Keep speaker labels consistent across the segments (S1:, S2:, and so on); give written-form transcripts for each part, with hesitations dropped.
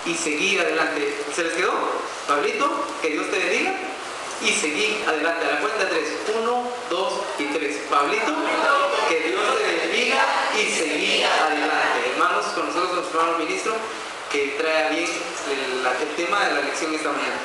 S1: y seguir adelante. ¿Se les quedó? Pablito, que Dios te bendiga y seguir adelante. A la cuenta 3, 1, 2 y 3. Pablito, que Dios te bendiga y seguir adelante. Hermanos, con nosotros nuestro hermano ministro que trae bien el tema de la lección esta mañana.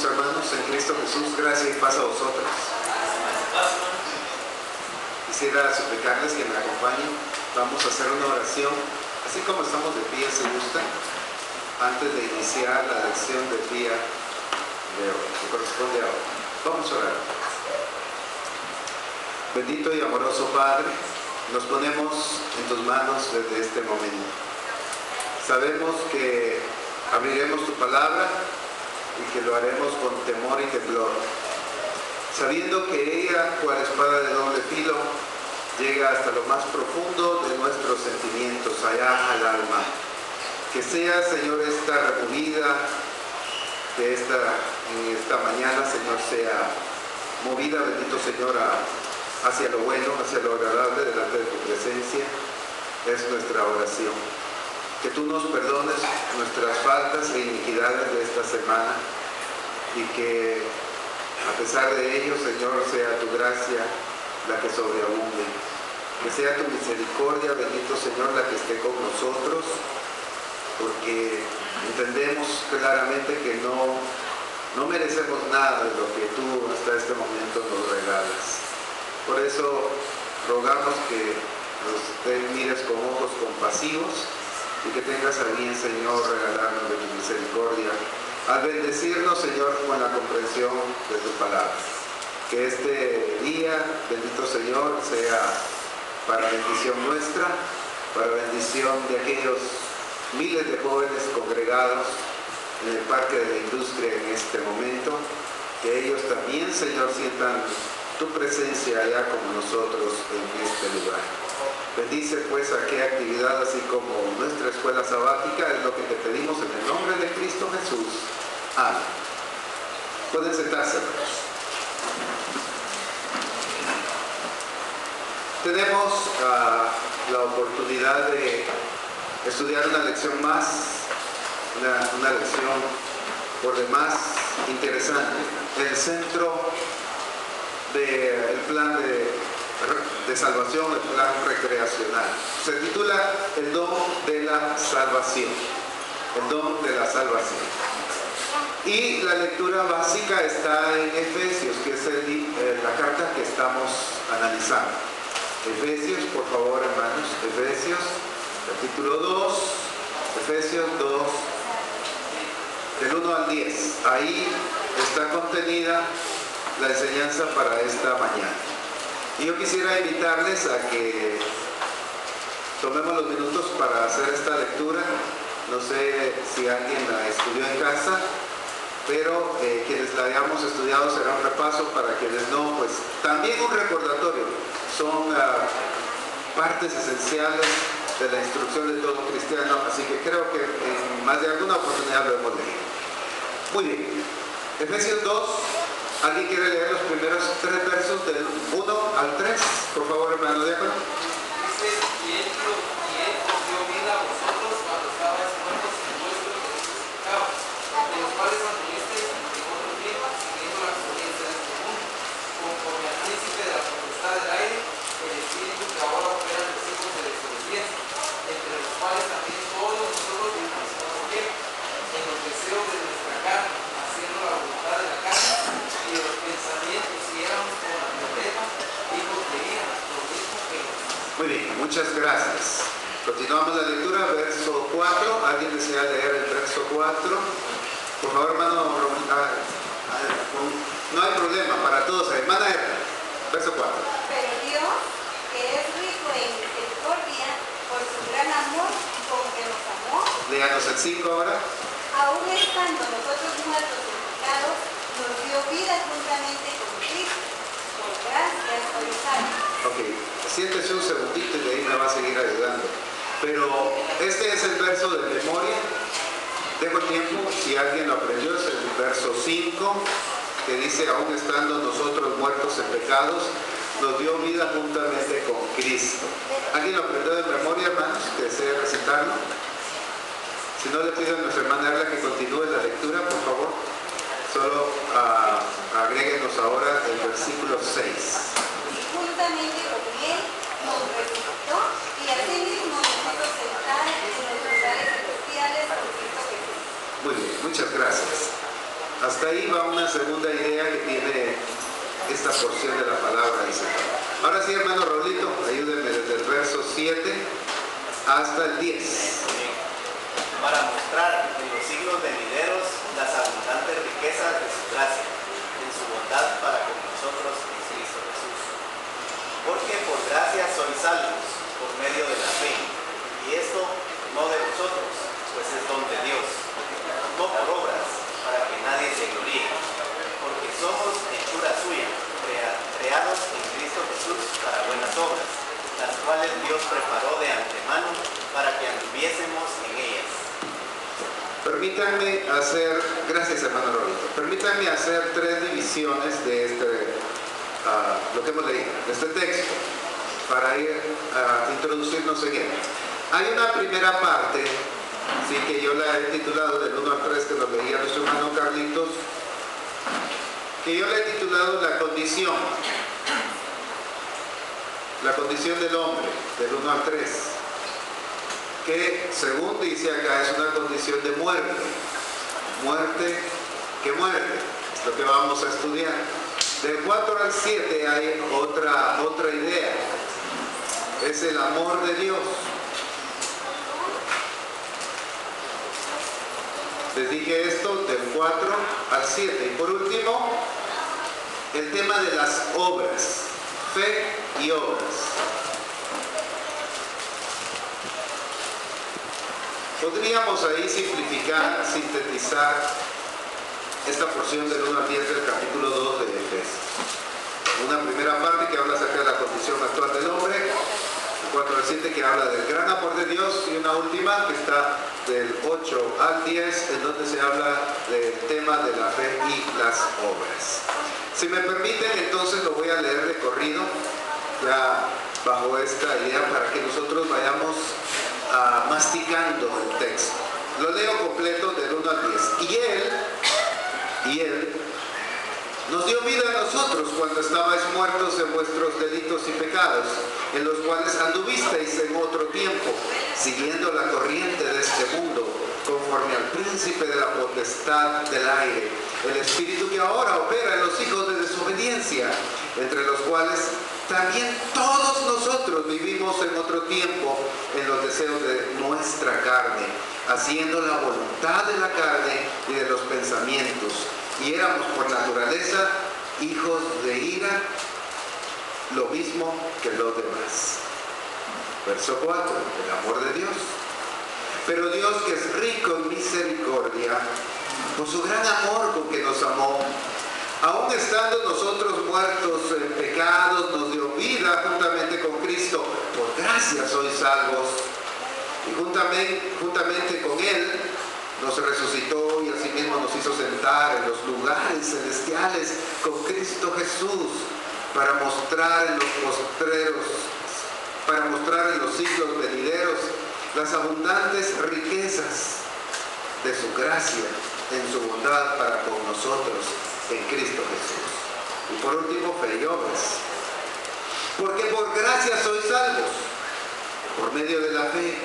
S2: Hermanos en Cristo Jesús, gracia y paz a vosotros. Quisiera suplicarles que me acompañen. Vamos a hacer una oración, así como estamos de pie, si gustan, antes de iniciar la lección del día de hoy, que corresponde a hoy. Vamos a orar. Bendito y amoroso Padre, nos ponemos en tus manos desde este momento. Sabemos que abriremos tu palabra y que lo haremos con temor y temblor, sabiendo que ella, cual espada de doble filo, llega hasta lo más profundo de nuestros sentimientos, allá al alma. Que sea, Señor, esta recogida de en esta mañana, Señor, sea movida, bendito Señor, hacia lo bueno, hacia lo agradable delante de tu presencia. Es nuestra oración. Que tú nos perdones nuestras faltas e iniquidades de esta semana y que a pesar de ello, Señor, sea tu gracia la que sobreabunde. Que sea tu misericordia, bendito Señor, la que esté con nosotros, porque entendemos claramente que no merecemos nada de lo que tú hasta este momento nos regalas. Por eso rogamos que nos mires con ojos compasivos y que tengas a bien, Señor, regalarnos de tu misericordia, al bendecirnos, Señor, con la comprensión de tu palabra. Que este día, bendito Señor, sea para bendición nuestra, para bendición de aquellos miles de jóvenes congregados en el Parque de la Industria en este momento, que ellos también, Señor, sientan tu presencia allá como nosotros en este lugar. Bendice pues aquella actividad, así como nuestra escuela sabática, es lo que te pedimos en el nombre de Cristo Jesús. Amén. Pueden sentarse. Tenemos la oportunidad de estudiar una lección más, una lección por demás interesante, el centro del plan de salvación, el plan recreacional. Se titula El don de la salvación. El don de la salvación. Y la lectura básica está en Efesios, que es la carta que estamos analizando. Efesios, por favor, hermanos. Efesios, capítulo 2, Efesios 2, del 1 al 10. Ahí está contenida la enseñanza para esta mañana. Y yo quisiera invitarles a que tomemos los minutos para hacer esta lectura. No sé si alguien la estudió en casa, pero quienes la hayamos estudiado será un repaso, para quienes no, pues también un recordatorio. Son partes esenciales de la instrucción de todo cristiano, así que creo que en más de alguna oportunidad lo hemos leído. Muy bien, Efesios 2. ¿Alguien quiere leer los primeros 3 versos del 1 al 3? Por favor, hermano diácono.
S3: Dice, y él os dio vida a vosotros cuando estabais muertos en vuestros pecados, de los cuales anduvisteis en otro tiempo, siguiendo la corriente de este mundo, conforme al príncipe de la potestad del aire, el espíritu que ahora opera en los hijos de desobediencia, entre los cuales también todos nosotros vivimos en otro tiempo, en los deseos de nuestra carne, haciendo la voluntad de la carne y de los pensamientos, y éramos con la naturaleza hijos de ira, lo mismo que los demás.
S2: Muy bien, muchas gracias. Continuamos la lectura, verso 4. ¿Alguien desea leer el verso 4? Por favor, hermano, no hay problema para todos. Hermana, verso 4.
S4: Pero Dios, que es rico en misericordia, por su gran amor con que nos amó,
S2: Léanos el 5 ahora.
S4: aún estando nosotros muertos en pecados, nos dio vida juntamente con Cristo. Por gracia
S2: Siéntese un segundito y de ahí me va a seguir ayudando. Pero este es el verso de memoria. Dejo el tiempo, si alguien lo aprendió, es el verso 5, que dice, aún estando nosotros muertos en pecados, nos dio vida juntamente con Cristo. ¿Alguien lo aprendió de memoria, hermanos? ¿Que desea recitarlo? Si no, le pido a nuestra hermana Erla que continúe la lectura, por favor. Solo agréguenos ahora el versículo 6.
S4: Y juntamente con él nos resucitó y asimismo nos hizo sentar en los lugares celestiales con Cristo Jesús.
S2: Muy bien, muchas gracias. Hasta ahí va una segunda idea que tiene esta porción de la palabra del Señor. Ahora sí, hermano Raulito, ayúdenme desde el verso 7 hasta el 10.
S5: Para mostrar en los siglos venideros las abundantes riquezas de su gracia, en su bondad para con nosotros en Cristo Jesús. Porque por gracia sois salvos, por medio de la fe, y esto no de vosotros, pues es don de Dios, no por obras, para que nadie se gloríe, porque somos hechura suya, creados en Cristo Jesús para buenas obras, las cuales Dios preparó de antemano para que anduviésemos en ellas.
S2: Permítanme hacer, gracias hermano Roberto, permítanme hacer 3 divisiones de lo que hemos leído, de este texto, para ir a introducirnos en él. Hay una primera parte, sí, que yo la he titulado del 1 al 3, que nos leía nuestro hermano Carlitos, que yo le he titulado la condición del hombre, del 1 al 3. Que según dice acá es una condición de muerte. Muerte que muerte, es lo que vamos a estudiar. Del 4 al 7 hay otra idea. Es el amor de Dios. Les dije esto del 4 al 7. Y por último, el tema de las obras. Fe y obras. Podríamos ahí simplificar, sintetizar esta porción del 1 al 10 del capítulo 2 de Efesios. Una primera parte que habla acerca de la condición actual del hombre, el 4 al 7 que habla del gran amor de Dios, y una última que está del 8 al 10 en donde se habla del tema de la fe y las obras. Si me permiten, entonces lo voy a leer de corrido, ya bajo esta idea, para que nosotros vayamos masticando el texto. Lo leo completo del 1 al 10. Y Él nos dio vida a nosotros cuando estabais muertos en vuestros delitos y pecados, en los cuales anduvisteis en otro tiempo, siguiendo la corriente de este mundo, conforme al príncipe de la potestad del aire, el espíritu que ahora opera en los hijos de desobediencia, entre los cuales también todos nosotros vivimos en otro tiempo en los deseos de nuestra carne, haciendo la voluntad de la carne y de los pensamientos, y éramos por naturaleza hijos de ira, lo mismo que los demás. Verso 4, el amor de Dios. Pero Dios, que es rico en misericordia, por su gran amor con que nos amó, aun estando nosotros muertos en pecados, nos dio vida juntamente con Cristo. Por gracia sois salvos. Y juntamente con Él nos resucitó y asimismo nos hizo sentar en los lugares celestiales con Cristo Jesús, para mostrar en los siglos venideros las abundantes riquezas de su gracia en su bondad para con nosotros en Cristo Jesús. Y por último, fe y obras. Porque por gracia sois salvos, por medio de la fe.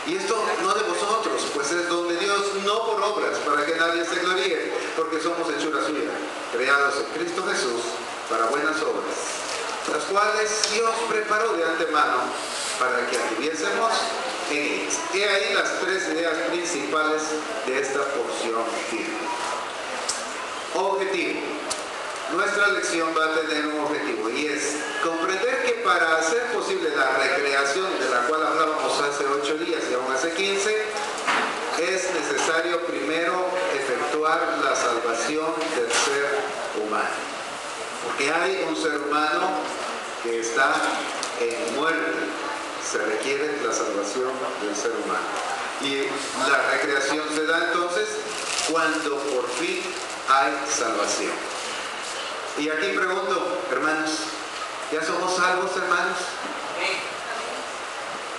S2: Y esto no de vosotros, pues es don de Dios, no por obras, para que nadie se gloríe, porque somos hechura suya, creados en Cristo Jesús para buenas obras, las cuales Dios preparó de antemano para que anduviésemos en ellas. He ahí las 3 ideas principales de esta porción bíblica. Objetivo. Nuestra lección va a tener un objetivo, y es comprender que para hacer posible la recreación de la cual hablábamos hace 8 días y aún hace 15, es necesario primero efectuar la salvación del ser humano. Porque hay un ser humano que está en muerte se requiere la salvación del ser humano. Y la recreación se da entonces cuando por fin hay salvación. Y aquí pregunto, hermanos, ¿ya somos salvos, hermanos?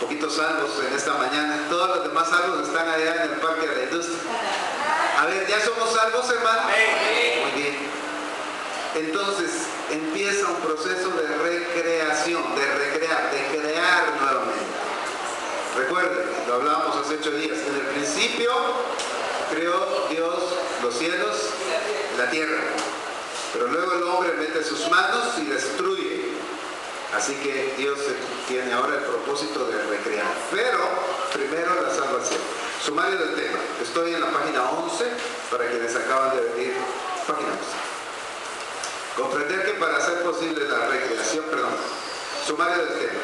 S2: Poquitos salvos en esta mañana. Todos los demás salvos están allá en el parque de la industria. A ver, ¿ya somos salvos, hermanos? Muy bien. Entonces empieza un proceso de recreación, de recrear, de crear nuevamente. Recuerden, lo hablábamos hace 8 días. En el principio creó Dios los cielos y la tierra. Pero luego el hombre mete sus manos y destruye. Así que Dios tiene ahora el propósito de recrear. Pero primero la salvación. Sumario del tema. Estoy en la página 11 para quienes acaban de venir. Página 11. Comprender que para hacer posible la recreación, sumario del tema.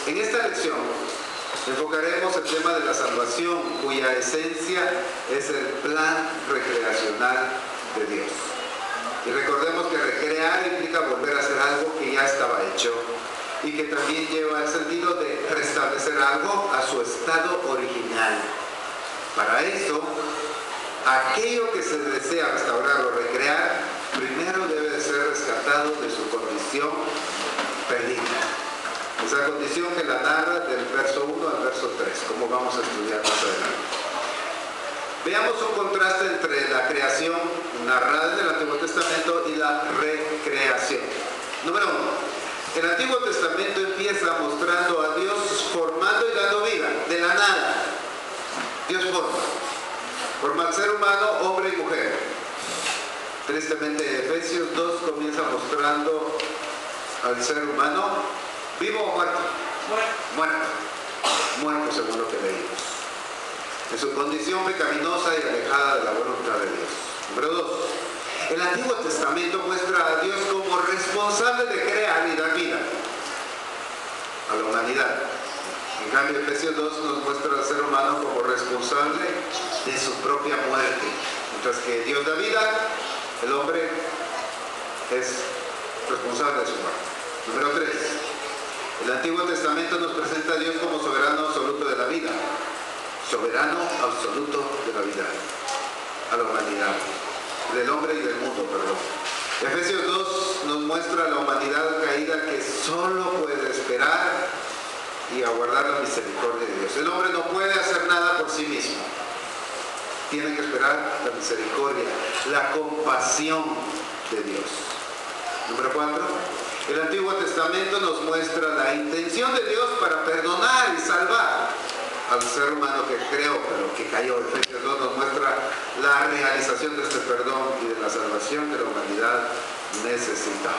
S2: En esta lección enfocaremos el tema de la salvación, cuya esencia es el plan recreacional de Dios. Y recordemos que recrear implica volver a hacer algo que ya estaba hecho y que también lleva el sentido de restablecer algo a su estado original. Para eso, aquello que se desea restaurar o recrear, primero debe de ser rescatado de su condición perdida. Esa condición que la narra del verso 1 al verso 3, como vamos a estudiar más adelante. Veamos un contraste entre la creación narrada en el Antiguo Testamento y la recreación. Número 1. El Antiguo Testamento empieza mostrando a Dios formando y dando vida, de la nada. Dios forma al ser humano, hombre y mujer. Tristemente, Efesios 2 comienza mostrando al ser humano vivo o muerto. Muerto según lo que leímos, en su condición pecaminosa y alejada de la voluntad de Dios. Número 2. El Antiguo Testamento muestra a Dios como responsable de crear y dar vida a la humanidad. En cambio, Efesios 2 nos muestra al ser humano como responsable de su propia muerte. Mientras que Dios da vida, el hombre es responsable de su muerte. Número 3. El Antiguo Testamento nos presenta a Dios como soberano absoluto de la vida. Soberano absoluto de la vida a la humanidad, del hombre y del mundo, perdón. Efesios 2 nos muestra a la humanidad caída que solo puede esperar y aguardar la misericordia de Dios. El hombre no puede hacer nada por sí mismo. Tiene que esperar la misericordia, la compasión de Dios. Número 4. El Antiguo Testamento nos muestra la intención de Dios para perdonar y salvar al ser humano que creó, pero que cayó. Efesios 2 nos muestra la realización de este perdón y de la salvación que la humanidad necesitaba.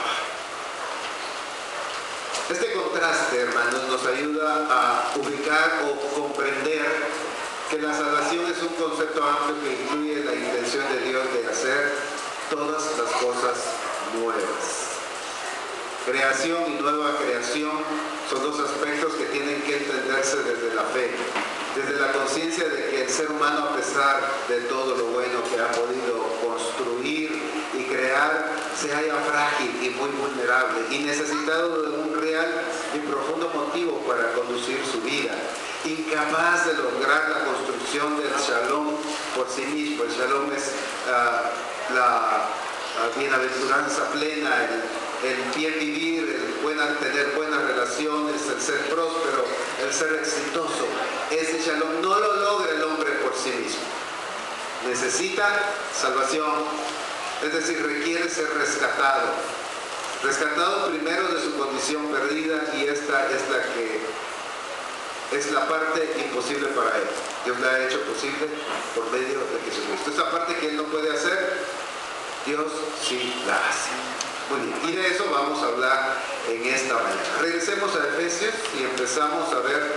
S2: Este contraste, hermanos, nos ayuda a ubicar o comprender que la salvación es un concepto amplio que incluye la intención de Dios de hacer todas las cosas nuevas. Creación y nueva creación son dos aspectos que tienen que entenderse desde la fe, desde la conciencia de que el ser humano, a pesar de todo lo bueno que ha podido construir y crear, se halla frágil y muy vulnerable y necesitado de un real y profundo motivo para conducir su vida, incapaz de lograr la construcción del shalom por sí mismo. El shalom es la bienaventuranza plena, el bien vivir, el tener buenas relaciones, el ser próspero, el ser exitoso. Ese shalom no lo logra el hombre por sí mismo. Necesita salvación, es decir, requiere ser rescatado. Rescatado primero de su condición perdida, y esta es la que es la parte imposible para él. Dios la ha hecho posible por medio de Jesucristo. Esta parte que él no puede hacer, Dios sí la hace. Muy bien, y de eso vamos a hablar en esta mañana. Regresemos a Efesios y empezamos a ver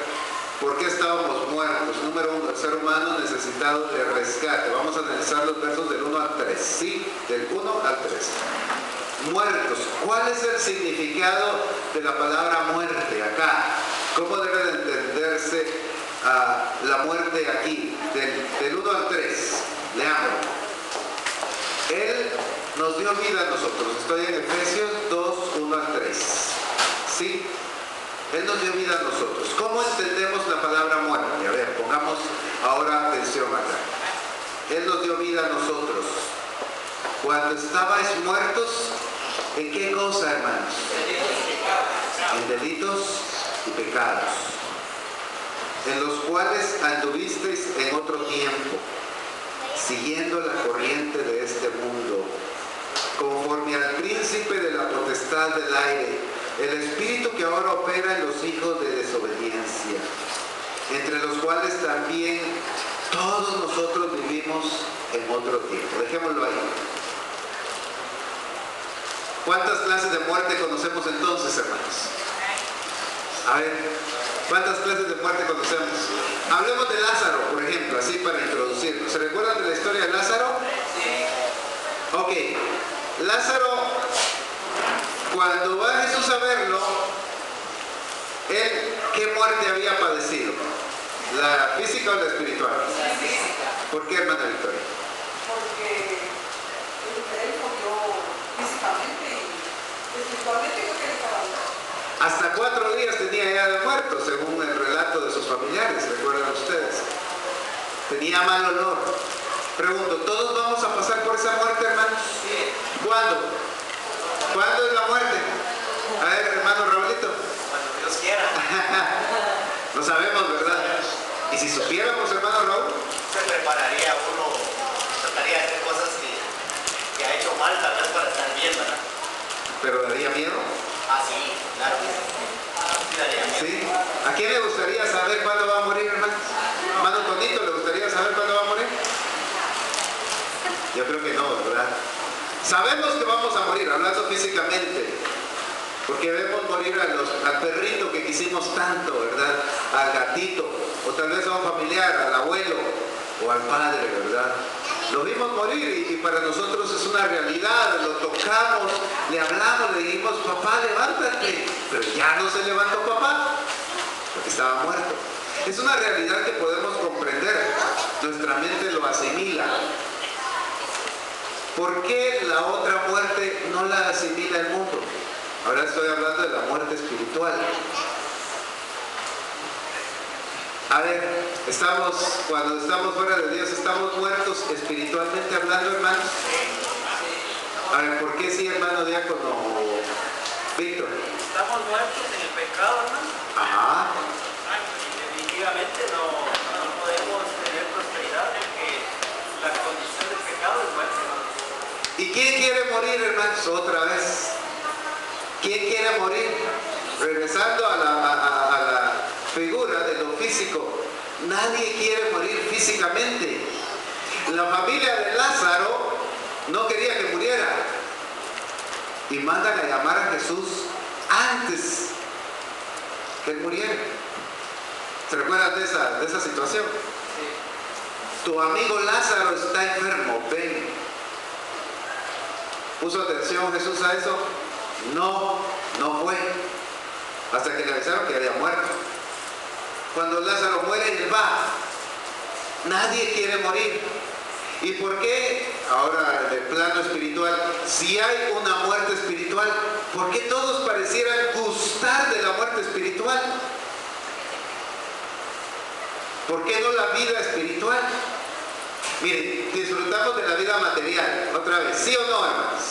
S2: por qué estábamos muertos. Número 1, el ser humano necesitado de rescate. Vamos a analizar los versos del 1 al 3. Sí, del 1 al 3. Muertos. ¿Cuál es el significado de la palabra muerte acá? ¿Cómo debe de entenderse la muerte aquí? Del 1 al 3. Leamos. Él nos dio vida a nosotros. Estoy en Efesios 2, 1 al 3. ¿Sí? Él nos dio vida a nosotros. ¿Cómo entendemos la palabra muerte? A ver, pongamos ahora atención acá. Él nos dio vida a nosotros. Cuando estabais muertos, ¿en qué cosa, hermanos? En delitos y pecados, en los cuales anduvisteis en otro tiempo, siguiendo la corriente de este mundo, conforme al príncipe de la potestad del aire, el espíritu que ahora opera en los hijos de desobediencia, entre los cuales también todos nosotros vivimos en otro tiempo. Dejémoslo ahí. ¿Cuántas clases de muerte conocemos entonces, hermanos? A ver, ¿cuántas clases de muerte conocemos? Hablemos de Lázaro, por ejemplo, así para introducirnos. ¿Se recuerdan de la historia de Lázaro? Ok, Lázaro, cuando va Jesús a verlo, él, ¿qué muerte había padecido? ¿La física o la espiritual?
S3: La física.
S2: ¿Por qué, hermana Victoria?
S6: Porque él murió físicamente y espiritualmente creo que le estaba bien.
S2: Hasta 4 días tenía ya de muerto, según el relato de sus familiares, ¿recuerdan ustedes? Tenía mal olor. Pregunto, ¿todos vamos a pasar por esa muerte, hermanos?
S3: Sí.
S2: ¿Cuándo? ¿Cuándo es la muerte? A ver, hermano Raulito.
S5: Cuando Dios quiera.
S2: No sabemos, ¿verdad? Y si supiéramos, hermano Raúl,
S5: Se prepararía uno, trataría de hacer cosas que ha hecho mal, tal vez para estar bien, ¿verdad?
S2: pero daría miedo.
S5: Ah, sí, claro. Sí, daría miedo.
S2: ¿Sí? ¿A quién le gustaría saber cuándo va a morir, hermano? Hermano Tonito, ¿le gustaría saber cuándo va a morir? Yo creo que no, ¿verdad? Sabemos que vamos a morir, hablando físicamente, porque vemos morir al perrito que quisimos tanto, ¿verdad? Al gatito, o tal vez a un familiar, al abuelo, o al padre, ¿verdad? Lo vimos morir y para nosotros es una realidad, lo tocamos, le hablamos, le dijimos, papá, levántate, pero ya no se levantó papá, porque estaba muerto. Es una realidad que podemos comprender, nuestra mente lo asimila. ¿Por qué la otra muerte no la asimila el mundo? Ahora estoy hablando de la muerte espiritual. A ver, cuando estamos fuera de Dios, ¿estamos muertos espiritualmente hablando, hermanos? A ver, ¿por qué sí, hermano diácono Víctor?
S7: Estamos muertos en el pecado, hermano.
S2: Ajá.
S7: Definitivamente no podemos tener prosperidad porque la condición del pecado es muerte, hermano.
S2: ¿Y quién quiere morir, hermanos? Otra vez. ¿Quién quiere morir? Regresando a la figura de lo físico, nadie quiere morir físicamente. La familia de Lázaro no quería que muriera y mandan a llamar a Jesús antes que él muriera. ¿Se recuerdan de esa situación? Tu amigo Lázaro está enfermo, ven. ¿Puso atención Jesús a eso? No fue, hasta que le avisaron que había muerto. Cuando Lázaro muere, él va. Nadie quiere morir. ¿Y por qué? Ahora, en el plano espiritual, si hay una muerte espiritual, ¿por qué todos parecieran gustar de la muerte espiritual? ¿Por qué no la vida espiritual? Miren, disfrutamos de la vida material, otra vez, ¿sí o no, hermanos?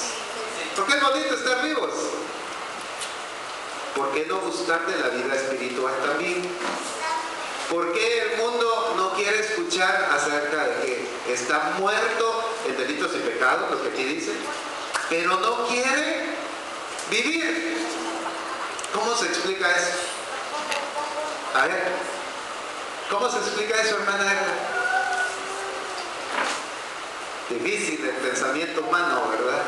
S2: Porque es bonito estar vivos. ¿Por qué no gustar de la vida espiritual también? ¿Por qué el mundo no quiere escuchar acerca de que está muerto en delitos y pecados, lo que aquí dice, pero no quiere vivir? ¿Cómo se explica eso? A ver, ¿cómo se explica eso, hermana Erla? Difícil el pensamiento humano, ¿verdad?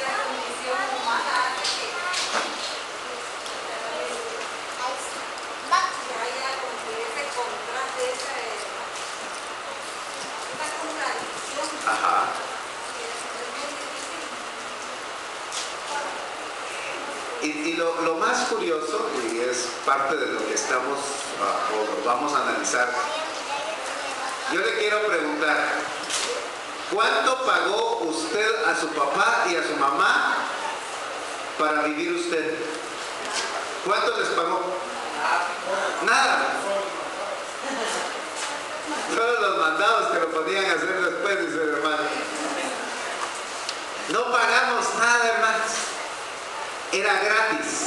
S4: La condición humana hace que haya como que ese contraste, esa contradicción.
S2: Ajá. Y lo más curioso, y es parte de lo que estamos o vamos a analizar, yo le quiero preguntar, ¿cuánto pagó usted a su papá y a su mamá para vivir usted? ¿Cuánto les pagó? Nada. Todos los mandados que lo podían hacer después, dice el hermano. No pagamos nada, hermanos. Era gratis.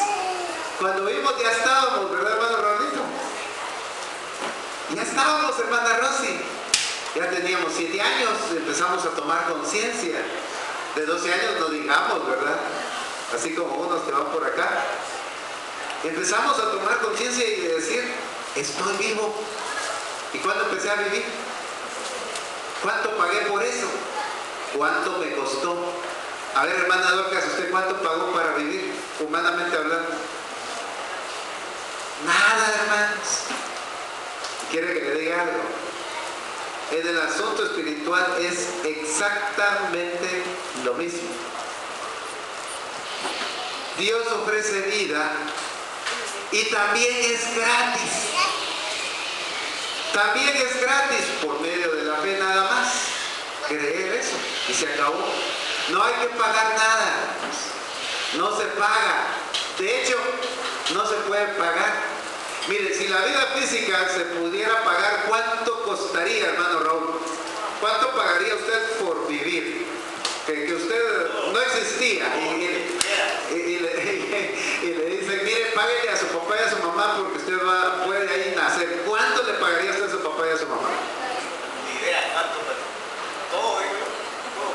S2: Cuando vimos ya estábamos, ¿verdad, hermano Raulito? Ya estábamos, hermana Rosy. Ya teníamos 7 años, empezamos a tomar conciencia. De 12 años no digamos, ¿verdad? Así como unos que van por acá. Empezamos a tomar conciencia y decir, estoy vivo. ¿Y cuándo empecé a vivir? ¿Cuánto pagué por eso? ¿Cuánto me costó? A ver, hermana Dorcas, ¿usted cuánto pagó para vivir, humanamente hablando? Nada, hermanos. ¿Quiere que le diga algo? En el asunto espiritual es exactamente lo mismo. Dios ofrece vida y también es gratis. También es gratis por medio de la fe nada más. Creer eso y se acabó. No hay que pagar nada. No se paga. De hecho, no se puede pagar. Mire, si la vida física se pudiera pagar, ¿cuánto costaría, hermano Raúl? ¿Cuánto pagaría usted por vivir? Que usted no existía y le dicen, mire, páguele a su papá y a su mamá porque usted puede ahí nacer. ¿Cuánto le pagaría usted a su papá y a su mamá?
S5: Ni idea, ¿cuánto? Todo, todo.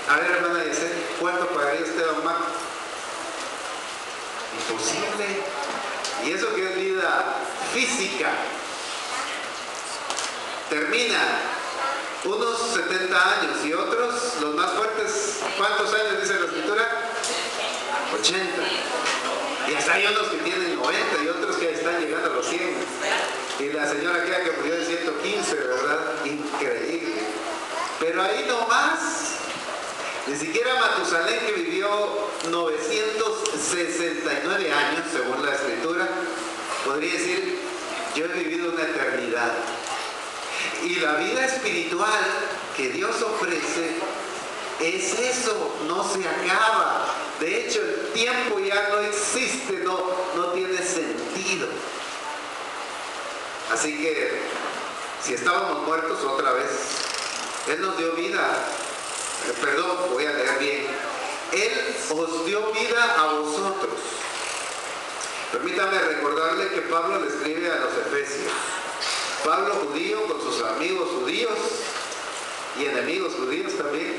S2: A ver, hermana Yesenia, ¿cuánto pagaría usted a mamá? Imposible. Y eso que es vida física. Termina unos 70 años y otros, los más fuertes, ¿cuántos años dice la escritura? 80. Y hasta hay unos que tienen 90 y otros que están llegando a los 100. Y la señora que murió de 115, ¿verdad? Increíble. Pero ahí nomás, ni siquiera Matusalén, que vivió 969 años, según la escritura, podría decir, yo he vivido una eternidad. Y la vida espiritual que Dios ofrece es eso, no se acaba. De hecho, el tiempo ya no existe, no tiene sentido. Así que, si estábamos muertos otra vez, Él nos dio vida. Perdón, voy a leer bien. Él os dio vida a vosotros. Permítame recordarle que Pablo le escribe a los Efesios. Pablo judío con sus amigos judíos y enemigos judíos también.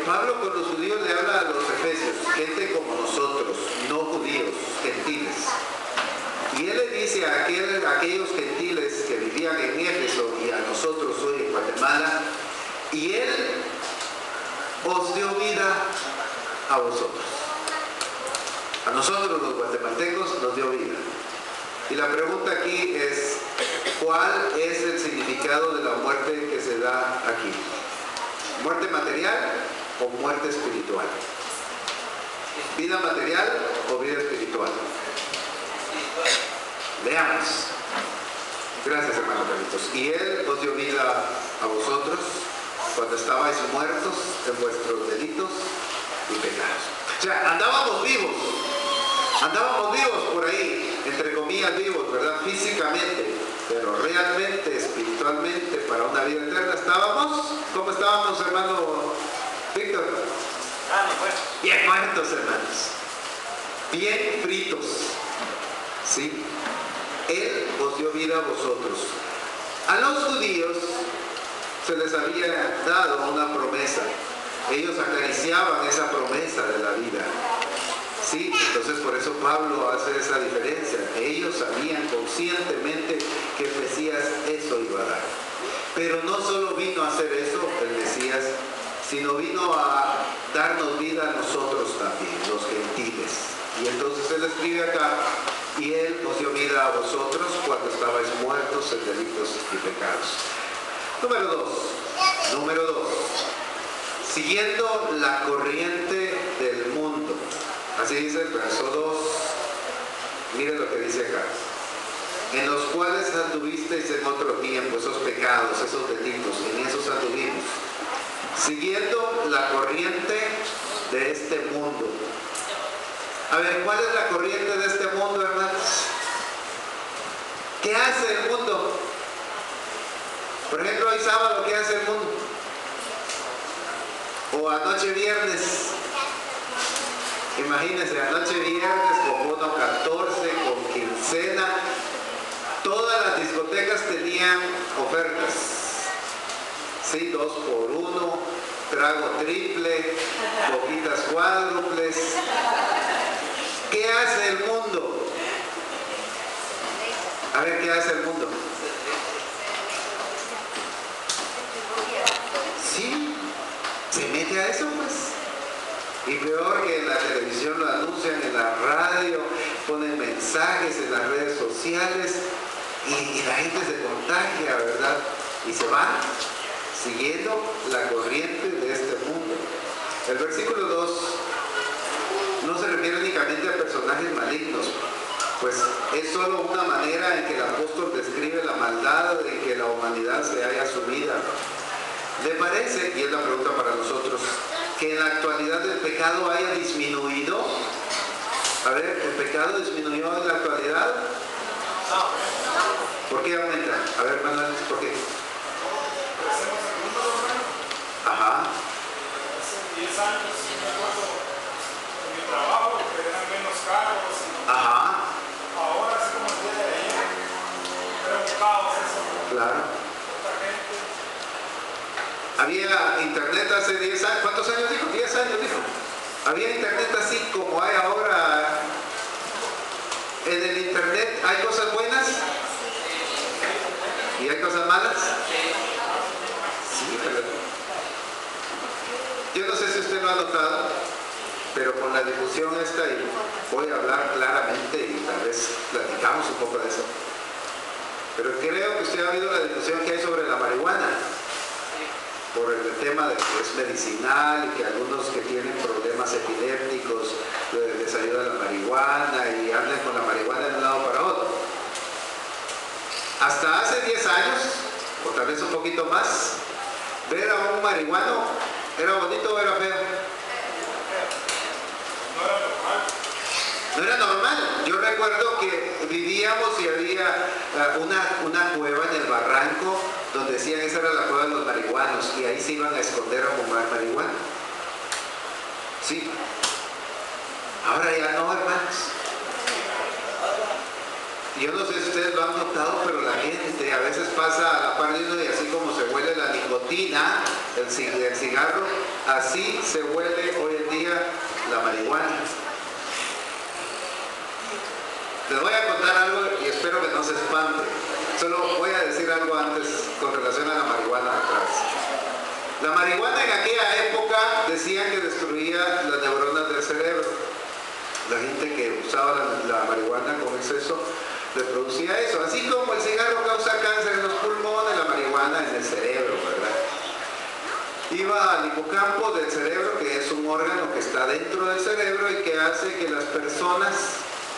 S2: Pablo con los judíos le habla a los efesios, gente como nosotros, no judíos, gentiles. Y él le dice a aquellos gentiles que vivían en Éfeso y a nosotros hoy en Guatemala, y Él os dio vida a vosotros. A nosotros los guatemaltecos nos dio vida. Y la pregunta aquí es, ¿cuál es el significado de la muerte que se da aquí? ¿Muerte material o muerte espiritual? ¿Vida material o vida espiritual? Leamos. Gracias, hermano Carlitos. Y Él os dio vida a vosotros cuando estabais muertos en vuestros delitos y pecados. O sea, andábamos vivos por ahí, entre comillas vivos, ¿verdad? Físicamente, pero realmente, espiritualmente, para una vida eterna estábamos. ¿Cómo estábamos, hermano Víctor? Bien muertos, hermanos. Bien fritos. ¿Sí? Él os dio vida a vosotros. A los judíos se les había dado una promesa. Ellos acariciaban esa promesa de la vida. Sí, entonces por eso Pablo hace esa diferencia. Ellos sabían conscientemente que el Mesías eso iba a dar. Pero no solo vino a hacer eso, el Mesías, sino vino a darnos vida a nosotros también, los gentiles. Y entonces él escribe acá, y Él os dio vida a vosotros cuando estabais muertos en delitos y pecados. Número 2. Siguiendo la corriente del mundo. Así dice el verso 2. Miren lo que dice acá. En los cuales anduvisteis en otro tiempo, esos pecados, esos delitos, en esos anduvimos. Siguiendo la corriente de este mundo. A ver, ¿cuál es la corriente de este mundo, hermanos? ¿Qué hace el mundo? Por ejemplo, hoy sábado, ¿qué hace el mundo? O anoche viernes. Imagínense, anoche viernes con bono 14, con quincena, todas las discotecas tenían ofertas. Sí, 2 por 1, trago triple, boquitas cuádruples. ¿Qué hace el mundo? A ver, ¿qué hace el mundo? Sí, se mete a eso, pues. Y peor que en la televisión lo anuncian, en la radio, ponen mensajes en las redes sociales y la gente se contagia, ¿verdad? Y se va siguiendo la corriente de este mundo. El versículo 2 no se refiere únicamente a personajes malignos, pues es solo una manera en que el apóstol describe la maldad en que la humanidad se haya sumida. ¿Le parece, y es la pregunta para nosotros, que en la actualidad el pecado haya disminuido? A ver, ¿el pecado disminuyó en la actualidad? ¿Por qué aumenta? A ver, Manuel, ¿por qué? Ajá.
S8: Hace 10 años, me acuerdo, en mi trabajo, que eran menos carros.
S2: Ajá.
S8: Ahora es como el día de ayer. Era un caos eso.
S2: Claro.
S8: Otra gente.
S2: Había internet hace 10 años. ¿Cuántos años dijo? 10 años dijo. Había internet así como hay ahora. En el internet hay cosas buenas y hay cosas malas. Sí, pero yo no sé si usted lo ha notado, pero con la difusión esta, y voy a hablar claramente y tal vez platicamos un poco de eso, pero creo que usted ha oído la difusión que hay sobre la marihuana, por el tema de que es medicinal y que algunos que tienen problemas epilépticos les ayuda la marihuana y andan con la marihuana de un lado para otro. Hasta hace 10 años, o tal vez un poquito más, ver a un marihuano, ¿era bonito o era feo?
S8: No era normal.
S2: No era normal. Yo recuerdo que vivíamos y había una cueva en el barranco donde decían esa era la cueva de los marihuanos y ahí se iban a esconder a fumar marihuana. Sí. Ahora ya no, hermanos. Yo no sé si ustedes lo han notado, pero la gente a veces pasa a la par de uno y así como se huele la nicotina, el cigarro, así se huele hoy en día la marihuana. Les voy a contar algo y espero que no se espante. Solo voy a decir algo antes con relación a la marihuana atrás. La marihuana en aquella época decían que destruía las neuronas del cerebro. La gente que usaba la marihuana con exceso le producía eso. Así como el cigarro causa cáncer en los pulmones, la marihuana en el cerebro, ¿verdad? Iba al hipocampo del cerebro, que es un órgano que está dentro del cerebro y que hace que las personas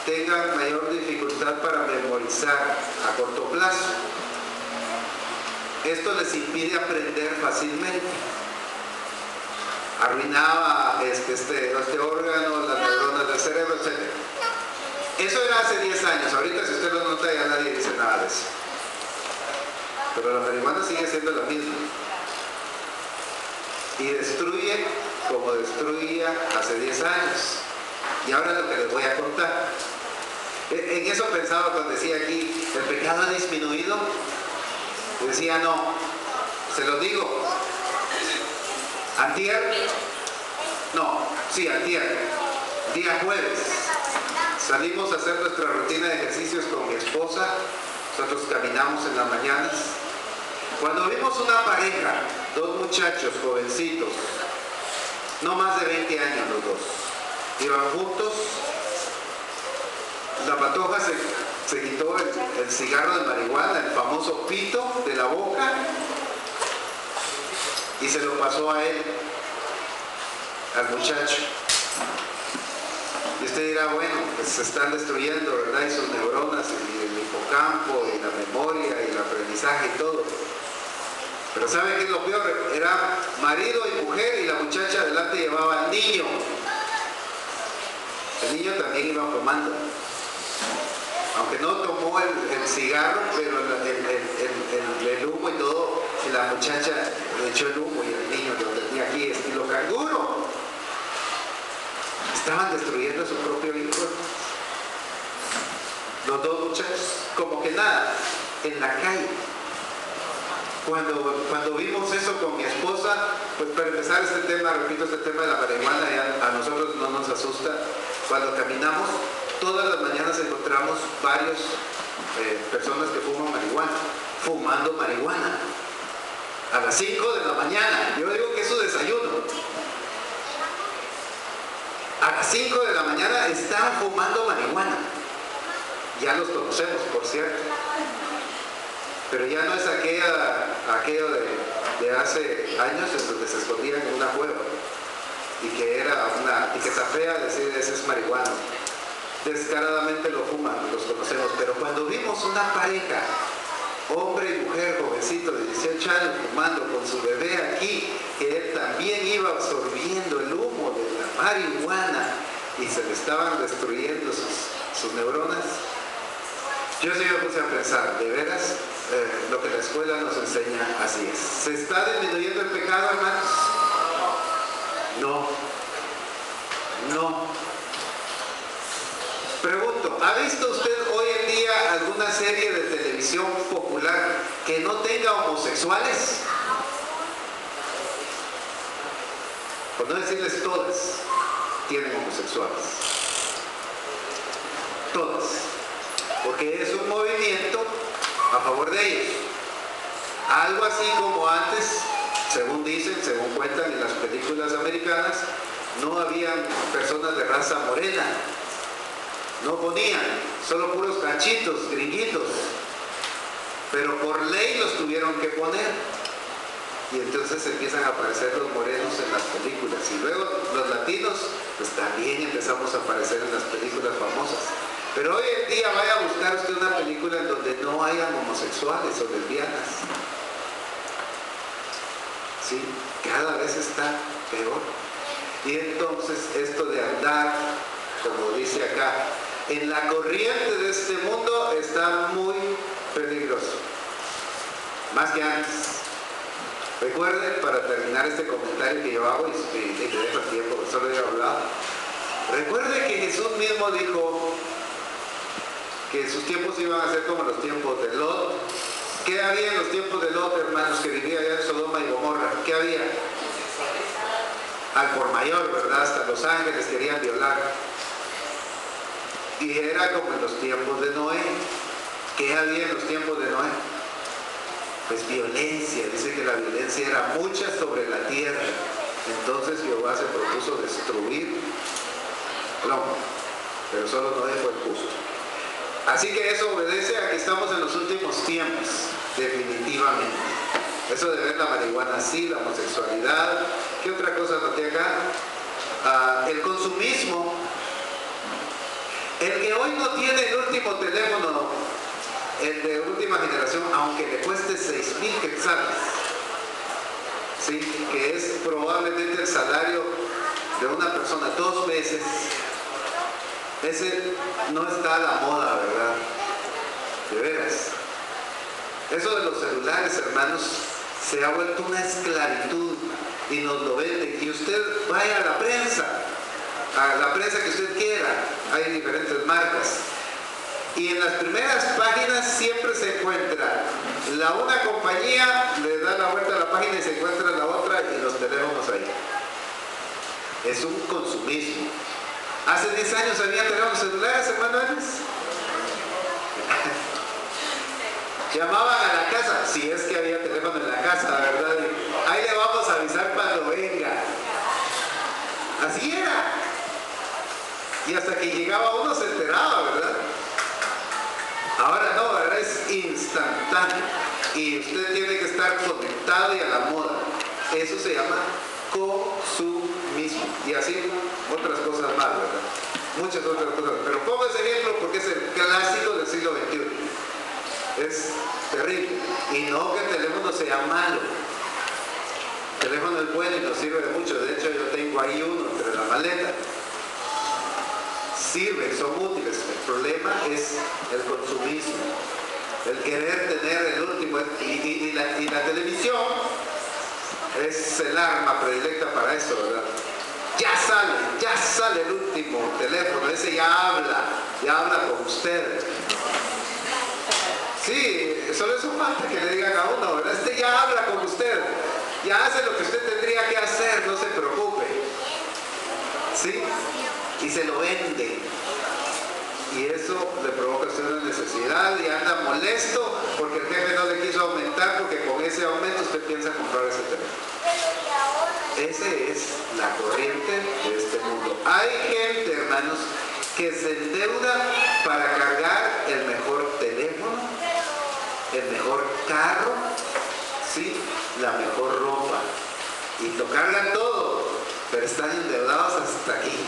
S2: tengan mayor dificultad para memorizar a corto plazo. Esto les impide aprender fácilmente. Arruinaba este órgano, las neuronas del cerebro, etc. Eso era hace 10 años. Ahorita, si usted lo nota, ya nadie dice nada de eso. Pero la marihuana sigue siendo la misma. Y destruye como destruía hace 10 años. Y ahora lo que les voy a contar. En eso pensaba cuando decía aquí, ¿el pecado ha disminuido? Y decía, no. Se lo digo. Antier, día jueves, salimos a hacer nuestra rutina de ejercicios con mi esposa. Nosotros caminamos en las mañanas. Cuando vimos una pareja, 2 muchachos jovencitos, no más de 20 años los dos, iban juntos. La patoja se quitó el cigarro de marihuana, el famoso pito de la boca, y se lo pasó a él, al muchacho. Y usted dirá, bueno, pues se están destruyendo, ¿verdad? Y sus neuronas, y el hipocampo, y la memoria, y el aprendizaje y todo. Pero ¿sabe qué es lo peor? Era marido y mujer, y la muchacha adelante llevaba al niño. El niño también iba fumando. Aunque no tomó el cigarro, pero el humo y todo, y la muchacha le echó el humo y el niño lo tenía aquí estilo canguro. Estaban destruyendo a su propio hijo. Los dos muchachos, como que nada, en la calle. Cuando vimos eso con mi esposa, pues para empezar este tema, repito, este tema de la marihuana ya a nosotros no nos asusta. Cuando caminamos, todas las mañanas encontramos varias personas que fuman marihuana, fumando marihuana. A las 5 de la mañana, yo digo que es su desayuno. A las 5 de la mañana están fumando marihuana. Ya los conocemos, por cierto. Pero ya no es aquello de hace años en donde se escondían en una cueva y que era una etiqueta fea decir ese es marihuana. Descaradamente lo fuman, los conocemos. Pero cuando vimos una pareja, hombre y mujer, jovencito de 18 años, fumando con su bebé aquí, que él también iba absorbiendo el humo de la marihuana y se le estaban destruyendo sus neuronas, yo sí me puse a pensar, de veras, lo que la escuela nos enseña así es. ¿Se está disminuyendo el pecado, hermanos? No. No. Pregunto, ¿ha visto usted hoy en día alguna serie de televisión popular que no tenga homosexuales? Por no decirles todas, tienen homosexuales. Todas. Porque es un movimiento a favor de ellos. Algo así como antes, según dicen, según cuentan en las películas americanas, no habían personas de raza morena. No ponían, solo puros cachitos, gringuitos. Pero por ley los tuvieron que poner. Y entonces empiezan a aparecer los morenos en las películas. Y luego los latinos, pues también empezamos a aparecer en las películas famosas. Pero hoy en día vaya a buscar usted una película en donde no hayan homosexuales o lesbianas. ¿Sí? Cada vez está peor. Y entonces esto de andar, como dice acá, en la corriente de este mundo está muy peligroso. Más que antes. Recuerden, para terminar este comentario que yo hago, y te dejo el tiempo, solo he hablado. Recuerde que Jesús mismo dijo que sus tiempos iban a ser como los tiempos de Lot. ¿Qué había en los tiempos de Lot, hermanos, que vivía allá en Sodoma y Gomorra? ¿Qué había? Al por mayor, ¿verdad? Hasta los ángeles querían violar. Y era como en los tiempos de Noé. ¿Qué había en los tiempos de Noé? Pues violencia. Dice que la violencia era mucha sobre la tierra. Entonces Jehová se propuso destruir al hombre. Pero solo Noé fue el justo. Así que eso obedece a que estamos en los últimos tiempos, definitivamente. Eso de ver la marihuana así, la homosexualidad. ¿Qué otra cosa noté acá? El consumismo. El que hoy no tiene el último teléfono, el de última generación, aunque le cueste 6,000 quetzales, ¿sí? Que es probablemente el salario de una persona 2 veces. Ese no está a la moda, ¿verdad? De veras. Eso de los celulares, hermanos, se ha vuelto una esclavitud y nos lo venden. Y usted vaya a la prensa que usted quiera, hay diferentes marcas. Y en las primeras páginas siempre se encuentra una compañía, le da la vuelta a la página y se encuentra la otra y los teléfonos ahí. Es un consumismo. Hace 10 años había teléfonos celulares, hermano Ánez. Llamaban a la casa, si es que había teléfono en la casa, ¿verdad? Y ahí le vamos a avisar cuando venga. Así era. Y hasta que llegaba uno se enteraba, ¿verdad? Ahora no, ¿verdad? Es instantáneo. Y usted tiene que estar conectado y a la moda. Eso se llama consumismo. Y así otras cosas más, ¿verdad? Muchas otras cosas. Pero pongo ese ejemplo porque es el clásico del siglo XXI. Es terrible. Y no que el teléfono sea malo. El teléfono es bueno y nos sirve de mucho. De hecho, yo tengo ahí uno entre la maleta. sirven, son útiles. El problema es el consumismo, el querer tener el último. Y la televisión es el arma predilecta para eso, ¿verdad? Ya sale el último teléfono, ese ya habla con usted. Sí, solo eso falta que le digan a uno, ¿verdad? Este ya habla con usted, ya hace lo que usted tendría que hacer, no se preocupe. ¿Sí? Y se lo vende. Y eso le provoca a usted una necesidad y anda molesto porque el jefe no le quiso aumentar, porque con ese aumento usted piensa comprar ese teléfono. Esa es la corriente de este mundo. Hay gente, hermanos, que se endeuda para cargar el mejor teléfono, el mejor carro, ¿sí? La mejor ropa. Y lo cargan todo, pero están endeudados hasta aquí.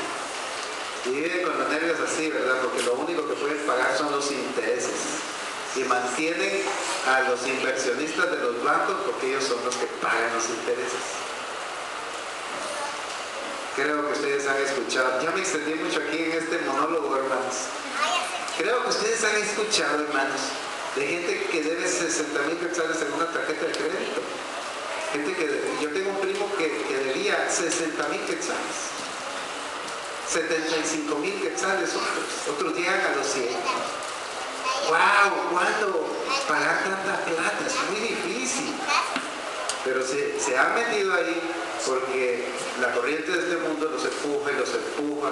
S2: Y viven con los nervios así, ¿verdad? Porque lo único que pueden pagar son los intereses. Y mantienen a los inversionistas de los bancos porque ellos son los que pagan los intereses. Creo que ustedes han escuchado, ya me extendí mucho aquí en este monólogo, hermanos. Creo que ustedes han escuchado, hermanos, de gente que debe 60,000 quetzales en una tarjeta de crédito. Gente que, yo tengo un primo que debía 60,000 quetzales. 75,000 quetzales otros llegan a los 100. ¡Wow! ¿Cuándo pagar tanta plata? Es muy difícil. Pero se han metido ahí porque la corriente de este mundo los empuja y los empuja.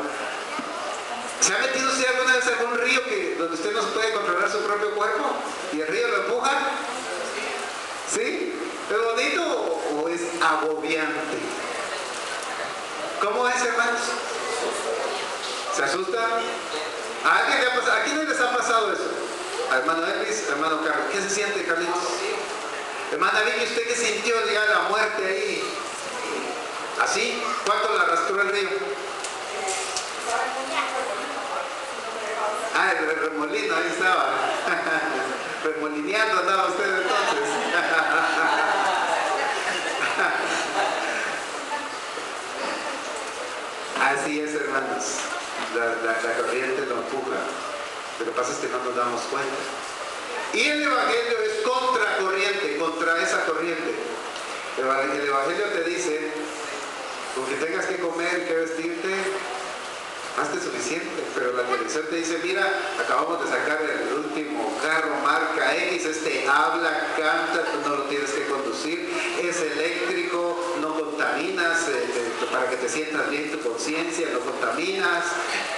S2: ¿Se ha metido usted alguna vez en algún río donde usted no puede controlar su propio cuerpo y el río lo empuja? ¿Sí? ¿Es bonito o es agobiante? ¿Cómo es, hermanos? ¿Se asusta? ¿A quién les ha pasado eso? A hermano Elvis, hermano Carlos. ¿Qué se siente, Carlitos? Hermana Vicky, ¿usted qué sintió ya la muerte ahí? ¿Así? ¿Cuánto la arrastró el río? Ah, el remolino, ahí estaba. Remolineando andaba usted entonces. Así es, hermanos. La corriente lo empuja. Lo que pasa es que no nos damos cuenta. Y el Evangelio es contracorriente, contra esa corriente. El Evangelio te dice, con que tengas que comer, que vestirte, hazte suficiente. Pero la televisión te dice, mira, acabamos de sacar el último carro marca X, este habla, canta, tú no lo tienes que conducir, es eléctrico, no contaminas, para que te sientas bien tu conciencia, no contaminas,